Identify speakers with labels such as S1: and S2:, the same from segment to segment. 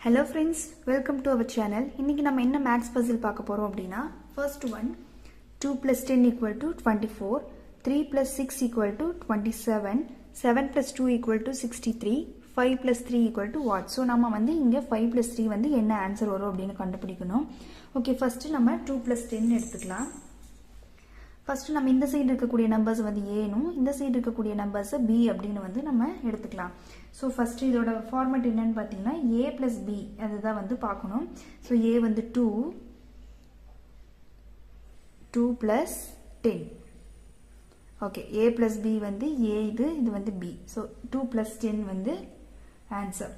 S1: Hello friends, welcome to our channel. இன்னைக்கு நம்ம என்ன maths puzzle பார்க்க போறோம் அப்படினா first one 2 plus 10 equal to 24, 3 plus 6 equal to 27, 7 plus 2 equal to 63, 5 plus 3 equal to what? So நம்ம வந்து இங்க 5 plus 3 வந்து என்ன ஆன்சர் வரும் அப்படினு கண்டுபிடிக்கணும். ஓகே, ஃபர்ஸ்ட் நம்ம 2 plus 10 எடுத்துக்கலாம். ஃபர்ஸ்ட் நம்ம இந்த சைடு இருக்கக்கூடிய நம்பர்ஸ் வந்து a னும் இந்த சைடு இருக்கக்கூடிய நம்பர்ஸ் b அப்படினு வந்து நம்ம எடுத்துக்கலாம். சோ ஃபர்ஸ்ட் இதோட ஃபார்மட் என்னன்னு பாத்தீங்கன்னா a + b அதுதான் வந்து பார்க்கணும். சோ a வந்து 2 plus 10. ஓகே, a + b வந்து a இது வந்து b. சோ 2 plus 10 வந்து ஆன்சர்.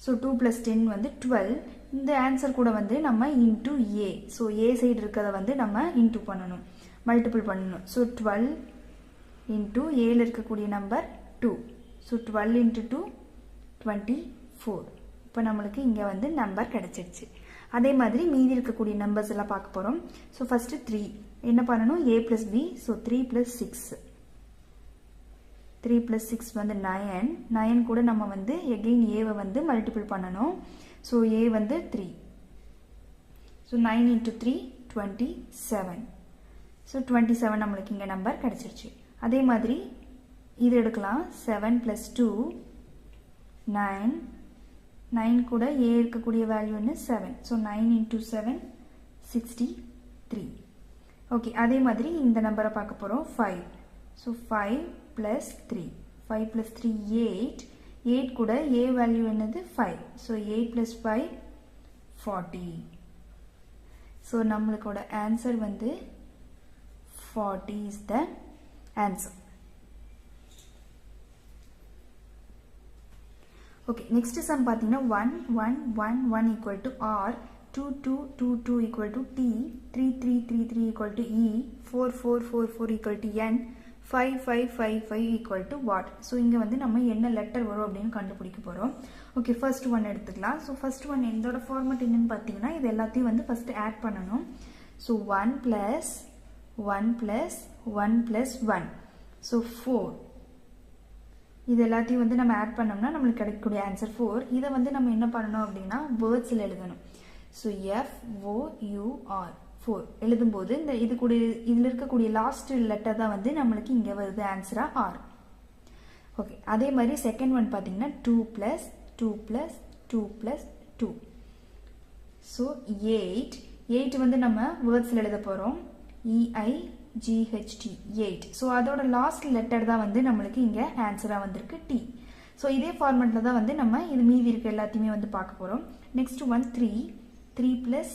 S1: So 2 plus 10 வந்து 12. இந்த ஆன்சர் கூட வந்து நம்ம into a. So a side இருக்கத வந்து நம்ம into பண்ணணும், மல்டிபிள் பண்ணணும். So 12 into a ல இருக்கக்கூடிய நம்பர் 2. So 12 into 2 24. இப்போ நம்மளுக்கு இங்க வந்து நம்பர் கிடைச்சிருச்சு. அதே மாதிரி மீதி இருக்கக்கூடிய நம்பர்ஸ் எல்லாம் பார்க்க போறோம். So first 3 என்ன பண்ணனும், a plus b. So 3 plus 6. 3 plus 6 வந்து 9. 9 கூட நம்ம வந்து again a வை வந்து மல்டிபிள் பண்ணணும். So a வந்து 3. So 9 into 3 27. So 27 நம்மளுக்கு இங்க நம்பர் கிடைச்சிருச்சு. அதே மாதிரி இது எடுக்கலாம். 7 plus 2 9. 9 கூட a இருக்கக்கூடிய வேல்யூ என்ன 7. So 9 into 7 63. ஓகே, அதே மாதிரி இந்த நம்பரை பார்க்க போறோம் 5. So 5 plus 3. 5 plus 3 8. 8 கூட a வேல்யூ என்னது 5. So 8 plus 5 40. So நம்மளுக்கோட ஆன்சர் வந்து 40 is the answer. Okay, next sum பாத்தீங்கன்னா 1 1 1 1 equal to r, 2 2 2 2 equal to t, 3 3 3 3 equal to e, 4 4 4 4 equal to n, 5 5 5 5 equal to what? So இங்க வந்து நம்ம என்ன letter வரும் அப்படினு கண்டுபிடிக்க போறோம். ஓகே, ஃபர்ஸ்ட் ஒன் எடுத்துக்கலாம். சோ ஃபர்ஸ்ட் ஒன் இதோட ஃபார்மட் என்னன்னு பாத்தீங்கன்னா இது எல்லாத்தையும் வந்து ஃபர்ஸ்ட் ஆட் பண்ணனும். So 1 plus 1 plus 1 plus 1. So 4. இது எல்லாத்தையும் வந்து நம்ம ஆட் பண்ணோம்னா நமக்கு கிடைக்கக்கூடிய ஆன்சர் 4. இத வந்து நம்ம என்ன பண்ணனும் அப்படினா வேர்ட்ஸ்ல எழுதணும். So f o u r 4 எழுதும்போது இந்த இது கூட இதுல இருக்கக்கூடிய லாஸ்ட் லெட்டர் தான் வந்து நமக்கு இங்க வருது ஆன்சரா r. ஓகே, அதே மாதிரி செகண்ட் ஒன் பாத்தீங்கன்னா 2 plus 2 plus 2 plus 2. So 8 வந்து நம்ம வேர்ட்ஸ்ல எழுத போறோம். e i g h t 8. So அதோட லாஸ்ட் லெட்டர் தான் வந்து நமக்கு இங்க ஆன்சரா வந்திருக்கு t. So இதே ஃபார்மட்ல தான் வந்து நம்ம இது மீதி இருக்க எல்லாத்தையுமே வந்து பார்க்க போறோம். Next one 3 3 plus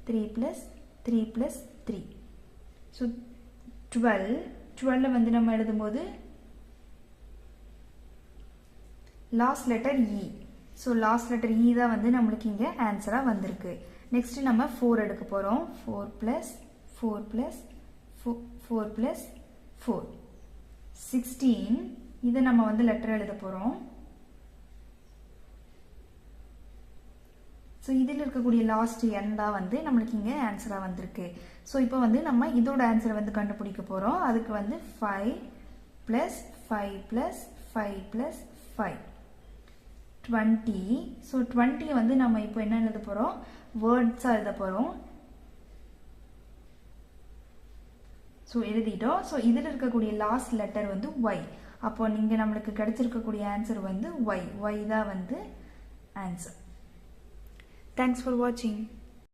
S1: 3 plus 3 plus 3. So 12 வந்து நம்ம எழுதும்போது last letter e. So last letter e தான் வந்து நமக்கு இங்க ஆன்சரா வந்திருக்கு. நெக்ஸ்ட் நம்ம 4 எடுக்க போறோம். 4 plus 4 plus 4 plus 4 16. இத நம்ம வந்து லெட்டர் எழுத போறோம். சோ இதில இருக்கக்கூடிய லாஸ்ட் n தான் வந்து நமக்கு இங்க ஆன்சரா வந்திருக்கு. சோ இப்போ வந்து நம்ம இதோட ஆன்சர் வந்து கண்டுபிடிக்க போறோம். அதுக்கு வந்து 5 plus 5 plus 5 plus 5 20. சோ 20 வந்து நம்ம இப்போ என்ன எழுத போறோம், வேர்ட்ஸா எழுத போறோம். சோ எழுதிட்டோம். சோ இதில இருக்கக்கூடிய லாஸ்ட் லெட்டர் வந்து y. அப்போ நீங்க நமக்கு கிடைச்சிருக்கக்கூடிய ஆன்சர் வந்து y. y தான் வந்து ஆன்சர். Thanks for watching.